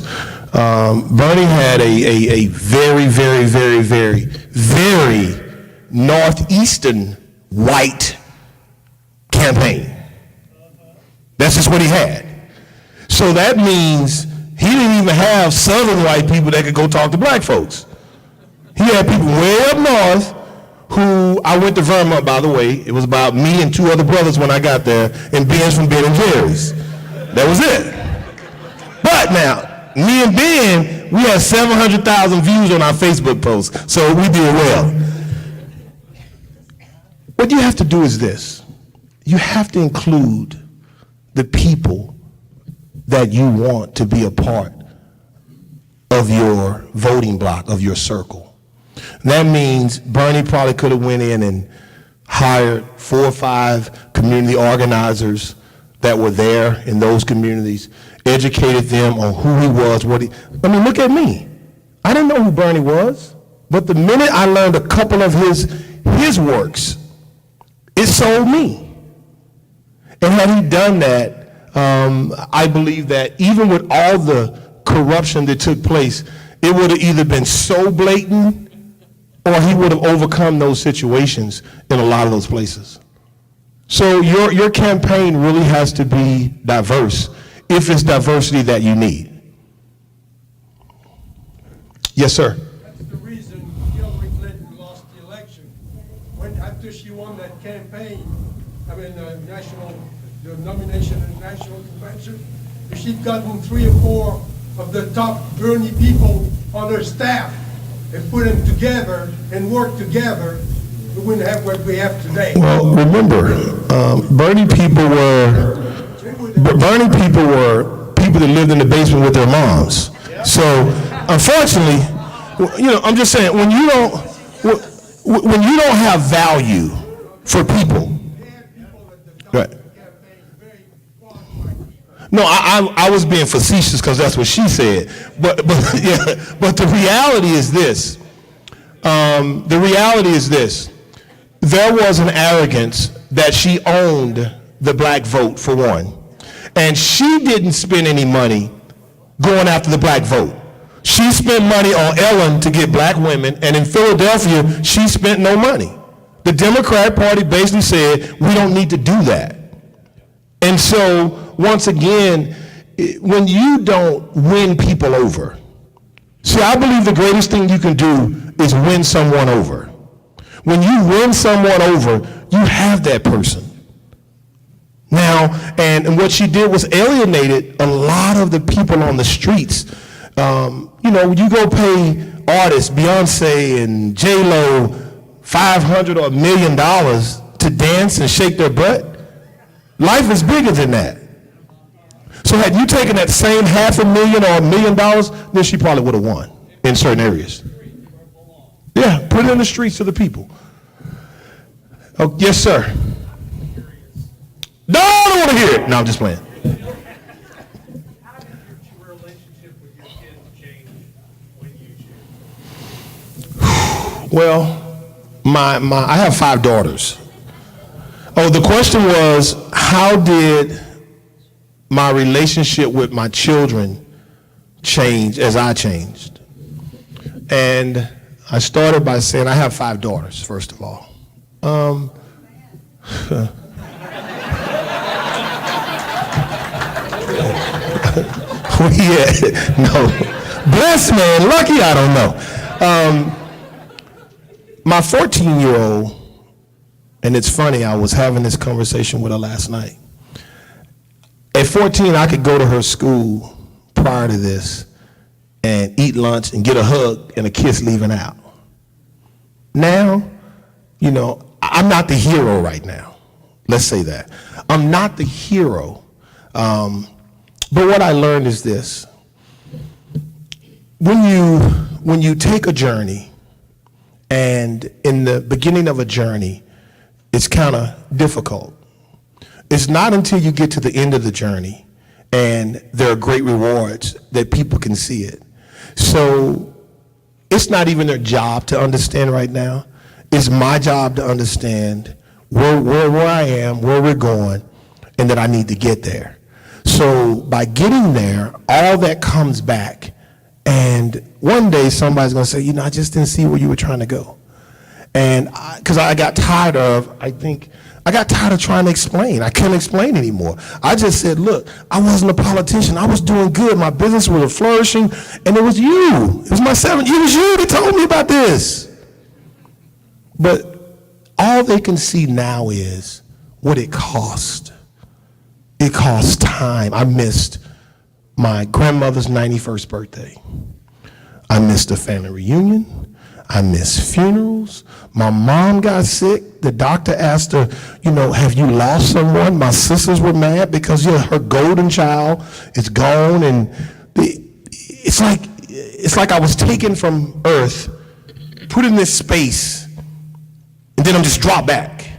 Bernie had a very, very, very, very, very northeastern white campaign. That's just what he had. So that means he didn't even have southern white people that could go talk to black folks. He had people way up north who, I went to Vermont, by the way. It was about me and two other brothers when I got there, and Ben's from Ben and Jerry's. That was it. But now, me and Ben, we had 700,000 views on our Facebook post, so we did well. What you have to do is this. You have to include the people that you want to be a part of your voting block, of your circle. That means Bernie probably could have went in and hired 4 or 5 community organizers that were there in those communities, educated them on who he was, I mean, look at me. I didn't know who Bernie was, but the minute I learned a couple of his works, it sold me. And had he done that, I believe that even with all the corruption that took place, it would have either been so blatant or he would have overcome those situations in a lot of those places. So your campaign really has to be diverse, if it's diversity that you need. Yes, sir. That's the reason Hillary Clinton lost the election. After she won that campaign, the nomination in the national convention, if she'd gotten 3 or 4 of the top Bernie people on her staff and put them together and work together, we wouldn't have what we have today. Well, remember, Bernie people were people that lived in the basement with their moms. So, unfortunately, you know, I'm just saying, when you don't have value for people, right? No, I was being facetious because that's what she said. But the reality is this. There was an arrogance that she owned the black vote, for one. And she didn't spend any money going after the black vote. She spent money on Ellen to get black women, and in Philadelphia, she spent no money. The Democrat Party basically said, we don't need to do that. And so, once again, when you don't win people over, see, I believe the greatest thing you can do is win someone over. When you win someone over, you have that person. Now, and what she did was alienated a lot of the people on the streets. You know, you go pay artists, Beyonce and J-Lo, $500 or $1 million to dance and shake their butt? Life is bigger than that. So had you taken that same $500,000 or $1 million, then she probably would have won in certain areas. Yeah, put it in the streets of the people. Oh, yes, sir. No, I don't want to hear it. No, I'm just playing. How did your relationship with your kids change when you choose? Well, I have 5 daughters. Oh, the question was, how did my relationship with my children change as I changed? And I started by saying I have 5 daughters, first of all. No. Blessed man, lucky, I don't know. My 14-year-old, and it's funny, I was having this conversation with her last night. At 14, I could go to her school prior to this and eat lunch and get a hug and a kiss leaving out. Now, you know, I'm not the hero right now. Let's say that. I'm not the hero. But what I learned is this. When you take a journey, and in the beginning of a journey, it's kind of difficult. It's not until you get to the end of the journey and there are great rewards that people can see it. So it's not even their job to understand right now. It's my job to understand where I am, where we're going, and that I need to get there. So by getting there, all that comes back. And one day somebody's going to say, you know, I just didn't see where you were trying to go. And because I got tired of trying to explain. I couldn't explain anymore. I just said, look, I wasn't a politician. I was doing good. My business was flourishing. And it was you. It was it was you that told me about this. But all they can see now is what it cost. It cost time. I missed my grandmother's 91st birthday. I missed a family reunion. I missed funerals. My mom got sick. The doctor asked her, you know, have you lost someone? My sisters were mad because, you know, her golden child is gone. And it's like I was taken from earth, put in this space, and then I'm just dropped back.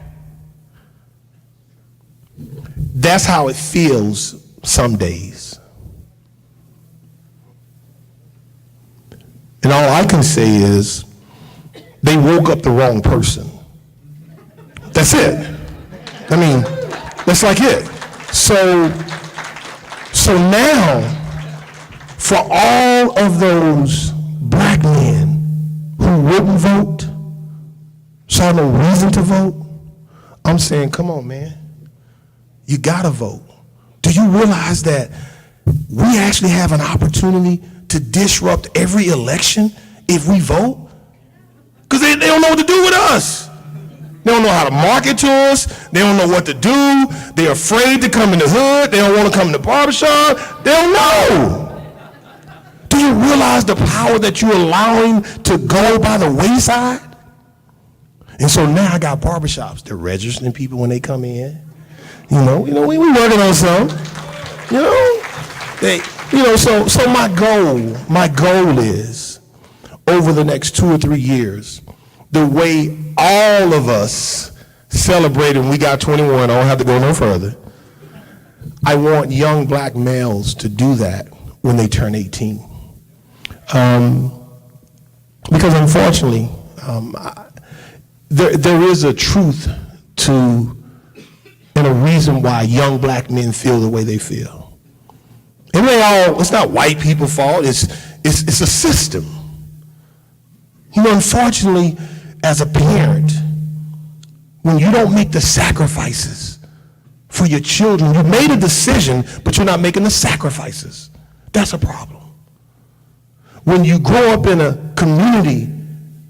That's how it feels some days. And all I can say is they woke up the wrong person. That's it. I mean, that's like it. So now, for all of those black men who wouldn't vote, saw no reason to vote, I'm saying, come on, man. You gotta vote. Do you realize that we actually have an opportunity to disrupt every election if we vote? Because they don't know what to do with us. They don't know how to market to us. They don't know what to do. They're afraid to come in the hood. They don't want to come in the barbershop. They don't know. Do you realize the power that you're allowing to go by the wayside? And so now I got barbershops. They're registering people when they come in. We working on something. So my goal is, over the next 2 or 3 years, the way all of us celebrated when we got 21, I don't have to go no further. I want young black males to do that when they turn 18. Because unfortunately, there is a truth to, and a reason why young black men feel the way they feel. And it's not white people's fault, it's a system. Unfortunately, as a parent, when you don't make the sacrifices for your children, you made a decision, but you're not making the sacrifices. That's a problem. When you grow up in a community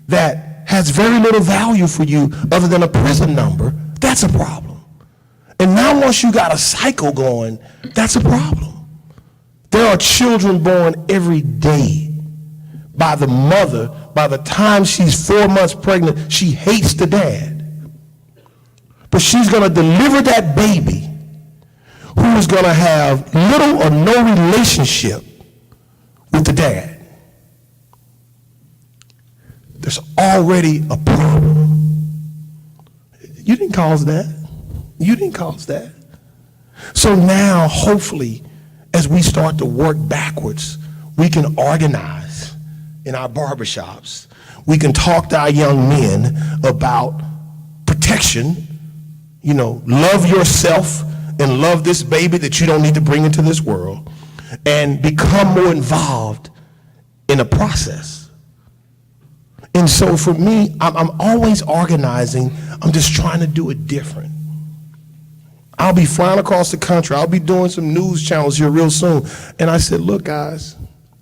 that has very little value for you other than a prison number, that's a problem. And now once you got a cycle going, that's a problem. There are children born every day by the mother. By the time she's 4 months pregnant, she hates the dad. But she's going to deliver that baby who is going to have little or no relationship with the dad. There's already a problem. You didn't cause that. You didn't cause that. So now, hopefully, as we start to work backwards, we can organize in our barbershops. We can talk to our young men about protection. You know, love yourself and love this baby that you don't need to bring into this world, and become more involved in the process. And so for me, I'm always organizing. I'm just trying to do it different. I'll be flying across the country. I'll be doing some news channels here real soon. And I said, look, guys,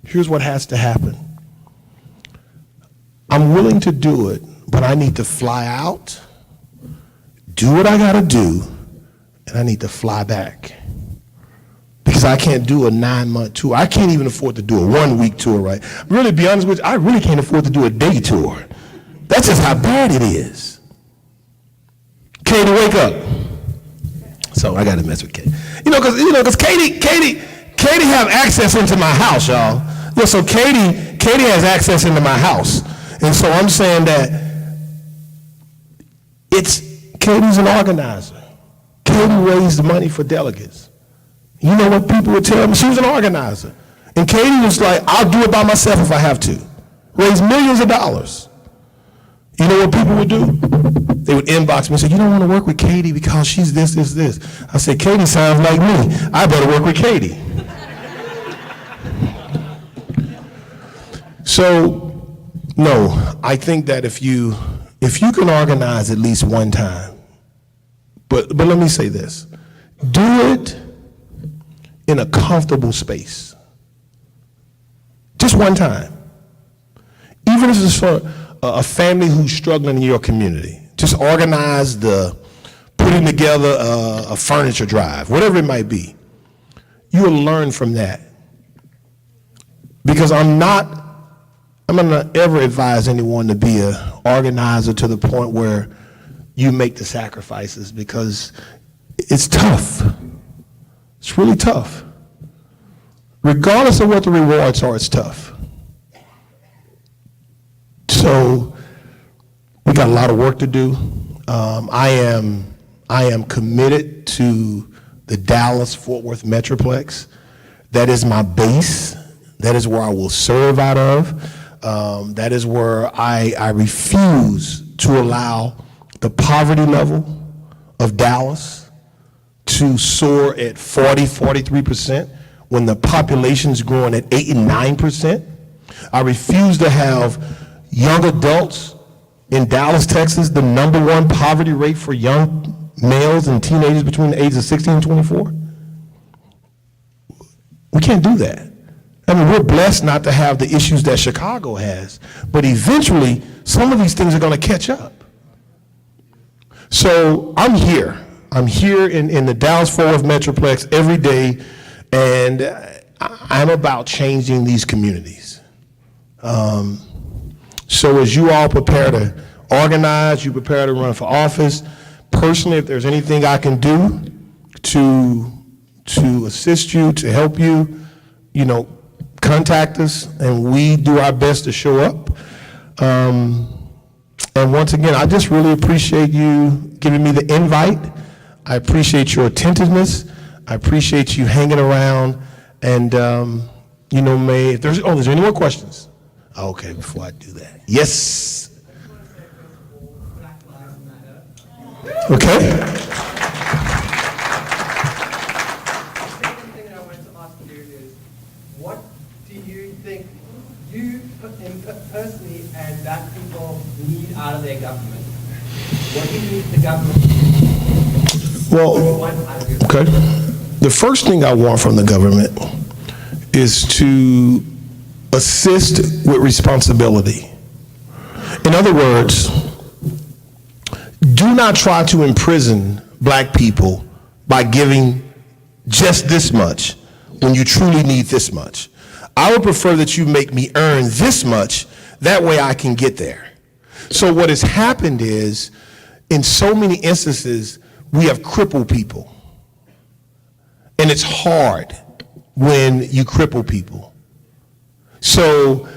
here's what has to happen. I'm willing to do it, but I need to fly out, do what I got to do, and I need to fly back. Because I can't do a 9-month tour. I can't even afford to do a 1-week tour, right? Really, to be honest with you, I really can't afford to do a day tour. That's just how bad it is. Katie, wake up. So I got to mess with Katie. Because Katie have access into my house, y'all. Yeah, so Katie has access into my house. And so I'm saying that Katie's an organizer. Katie raised the money for delegates. You know what people would tell me? She was an organizer. And Katie was like, I'll do it by myself if I have to. Raise millions of dollars. You know what people would do? They would inbox me and say, you don't want to work with Katie because she's this. I said, Katie sounds like me. I better work with Katie. So, no, I think that if you can organize at least one time, but let me say this, do it in a comfortable space. Just one time. Even if it's for a family who's struggling in your community. Just organize putting together a furniture drive, whatever it might be. You'll learn from that. Because I'm not going to ever advise anyone to be an organizer to the point where you make the sacrifices, because it's tough. It's really tough. Regardless of what the rewards are, it's tough. So we got a lot of work to do. I am committed to the Dallas-Fort Worth Metroplex. That is my base. That is where I will serve out of. That is where I refuse to allow the poverty level of Dallas to soar at 43% when the population's growing at 8 and 9%. I refuse to have young adults in Dallas, Texas, the #1 poverty rate for young males and teenagers between the ages of 16 and 24. We can't do that. I mean, we're blessed not to have the issues that Chicago has, but eventually some of these things are going to catch up. So I'm here. I'm here in the Dallas-Fort Worth Metroplex every day, and I'm about changing these communities. So as you all prepare to organize, you prepare to run for office, personally, if there's anything I can do to assist you, to help you, contact us, and we do our best to show up. And once again, I just really appreciate you giving me the invite. I appreciate your attentiveness. I appreciate you hanging around. And, if there's any more questions? Okay, before I do that. Yes. Okay. The second thing I wanted to ask you is, what do you think you personally and Black people need out of their government? What do you need the government to do? Well, okay. The first thing I want from the government is to assist with responsibility. In other words, do not try to imprison Black people by giving just this much when you truly need this much. I would prefer that you make me earn this much, that way I can get there. So what has happened is, in so many instances, we have crippled people. And it's hard when you cripple people. So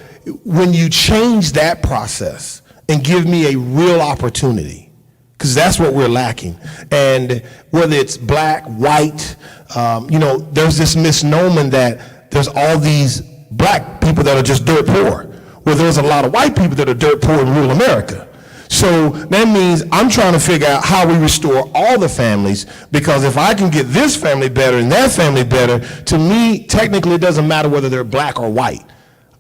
when you change that process and give me a real opportunity, because that's what we're lacking. And whether it's black, white, there's this misnomer that there's all these black people that are just dirt poor. Well, there's a lot of white people that are dirt poor in rural America. So that means I'm trying to figure out how we restore all the families, because if I can get this family better and that family better, to me, technically it doesn't matter whether they're black or white.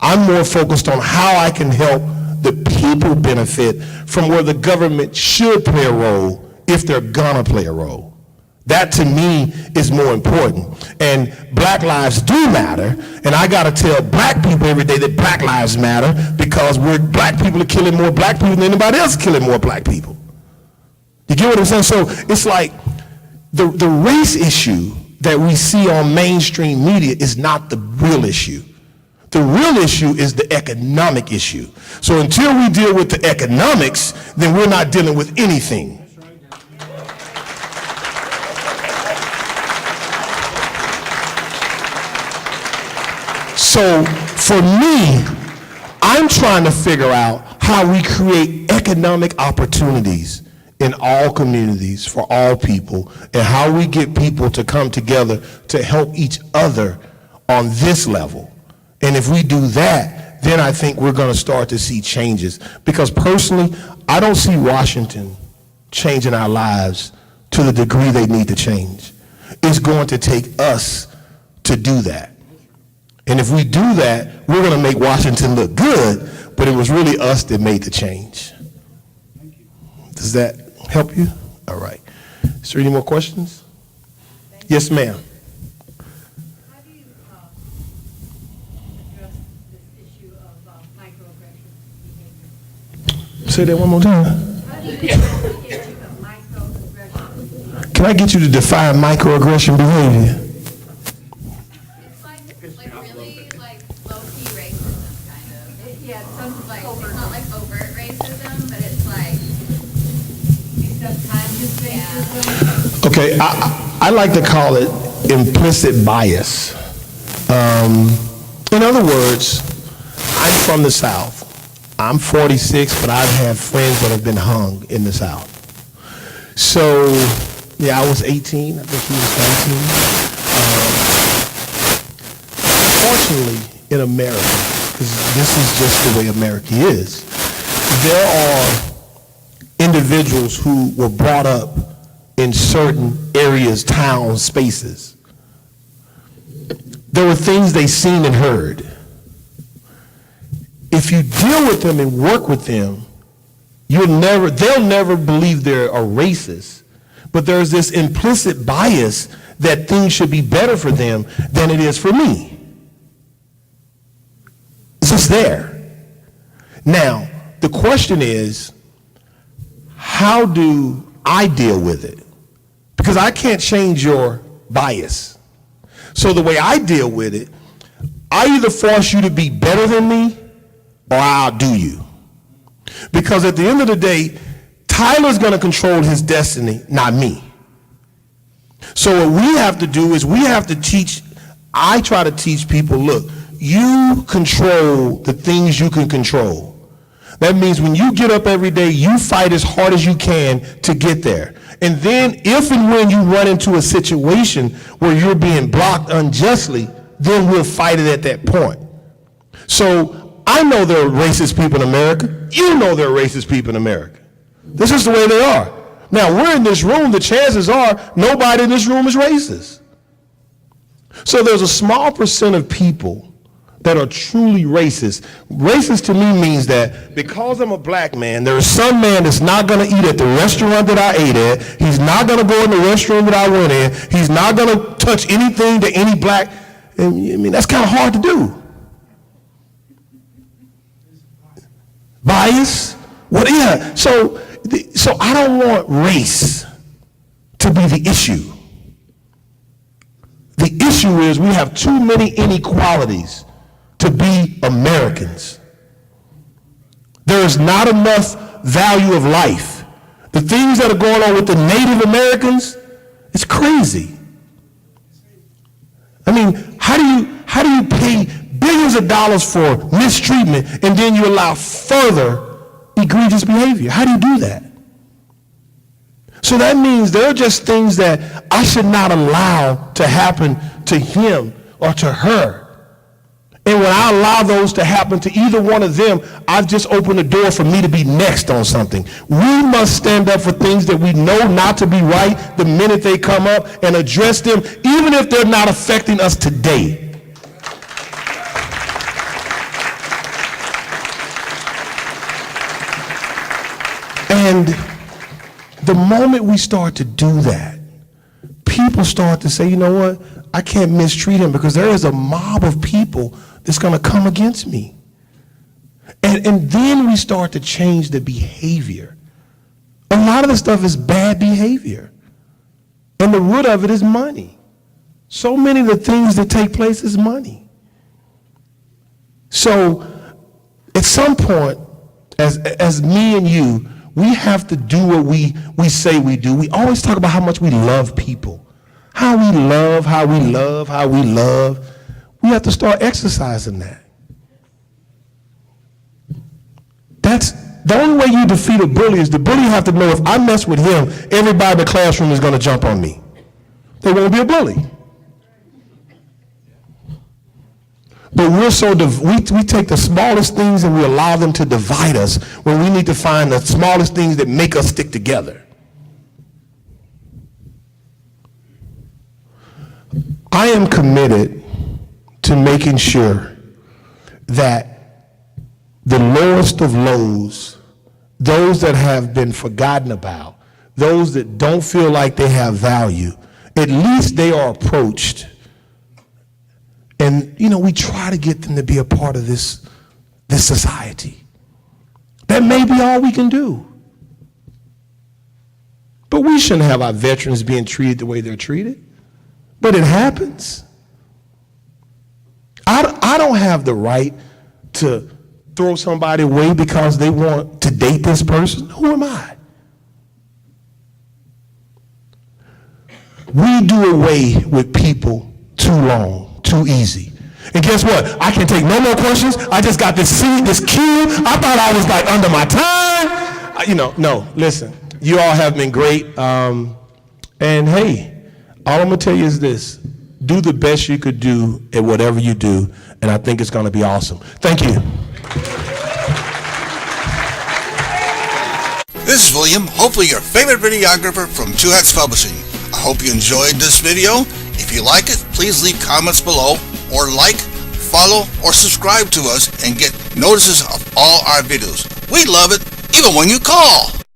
I'm more focused on how I can help the people benefit from where the government should play a role if they're gonna play a role. That to me is more important. And black lives do matter, and I gotta tell black people every day that black lives matter, because black people are killing more black people than anybody else is killing more black people. You get what I'm saying? So it's like the race issue that we see on mainstream media is not the real issue. The real issue is the economic issue. So until we deal with the economics, then we're not dealing with anything. So for me, I'm trying to figure out how we create economic opportunities in all communities for all people, and how we get people to come together to help each other on this level. And if we do that, then I think we're going to start to see changes. Because personally, I don't see Washington changing our lives to the degree they need to change. It's going to take us to do that. And if we do that, we're going to make Washington look good, but it was really us that made the change. Does that help you? All right. Is there any more questions? Yes, ma'am. How do you address this issue of microaggression behavior? Say that one more time. How do you address the issue of microaggression? Can I get you to define microaggression behavior? It's like really like low-key racism, kind of. Yeah, it's like it's not like overt racism, but it's like subconscious racism. Okay, I like to call it implicit bias. In other words, I'm from the South. I'm 46, but I've had friends that have been hung in the South. So, yeah, I was 18. I think he was 19. Unfortunately, in America, because this is just the way America is, there are individuals who were brought up in certain areas, towns, spaces. There were things they seen and heard. If you deal with them and work with them, they'll never believe they're a racist, but there's this implicit bias that things should be better for them than it is for me. It's just there. Now, the question is, how do I deal with it? Because I can't change your bias. So the way I deal with it, I either force you to be better than me, or I'll do you. Because at the end of the day, Tyler's going to control his destiny, not me. So what we have to do is I try to teach people, look, you control the things you can control. That means when you get up every day, you fight as hard as you can to get there. And then if and when you run into a situation where you're being blocked unjustly, then we'll fight it at that point. So I know there are racist people in America. You know there are racist people in America. This is the way they are. Now, we're in this room. The chances are nobody in this room is racist. So there's a small percent of people that are truly racist. Racist to me means that because I'm a black man, there is some man that's not going to eat at the restaurant that I ate at. He's not going to go in the restroom that I went in. He's not going to touch anything to any black. I mean, that's kind of hard to do. Bias? Well, yeah. So I don't want race to be the issue. The issue is we have too many inequalities to be Americans. There is not enough value of life. The things that are going on with the Native Americans, it's crazy. I mean, how do you pay billions of dollars for mistreatment and then you allow further egregious behavior? How do you do that? So that means there are just things that I should not allow to happen to him or to her. And when I allow those to happen to either one of them, I've just opened the door for me to be next on something. We must stand up for things that we know not to be right the minute they come up and address them, even if they're not affecting us today. And the moment we start to do that, people start to say, you know what, I can't mistreat him because there is a mob of people that's going to come against me. And then we start to change the behavior. A lot of the stuff is bad behavior. And the root of it is money. So many of the things that take place is money. So at some point, as me and you, we have to do what we say we do. We always talk about how much we love people. How we love, how we love, how we love. We have to start exercising that. That's the only way you defeat a bully is the bully have to know if I mess with him, everybody in the classroom is going to jump on me. They won't be a bully. But we're so we take the smallest things and we allow them to divide us when we need to find the smallest things that make us stick together. I am committed to making sure that the lowest of lows, those that have been forgotten about, those that don't feel like they have value, at least they are approached. And, you know, we try to get them to be a part of this society. That may be all we can do. But we shouldn't have our veterans being treated the way they're treated. But it happens. I don't have the right to throw somebody away because they want to date this person. Who am I? We do away with people too long, too easy. And guess what? I can take no more questions. I just got this seat, this queue. I thought I was like under my time. No, listen. You all have been great. And hey, all I'm going to tell you is this. Do the best you could do at whatever you do, and I think it's going to be awesome. Thank you. This is William, hopefully your favorite videographer from Two Hats Publishing. I hope you enjoyed this video. If you like it, please leave comments below, or like, follow, or subscribe to us and get notices of all our videos. We love it, even when you call.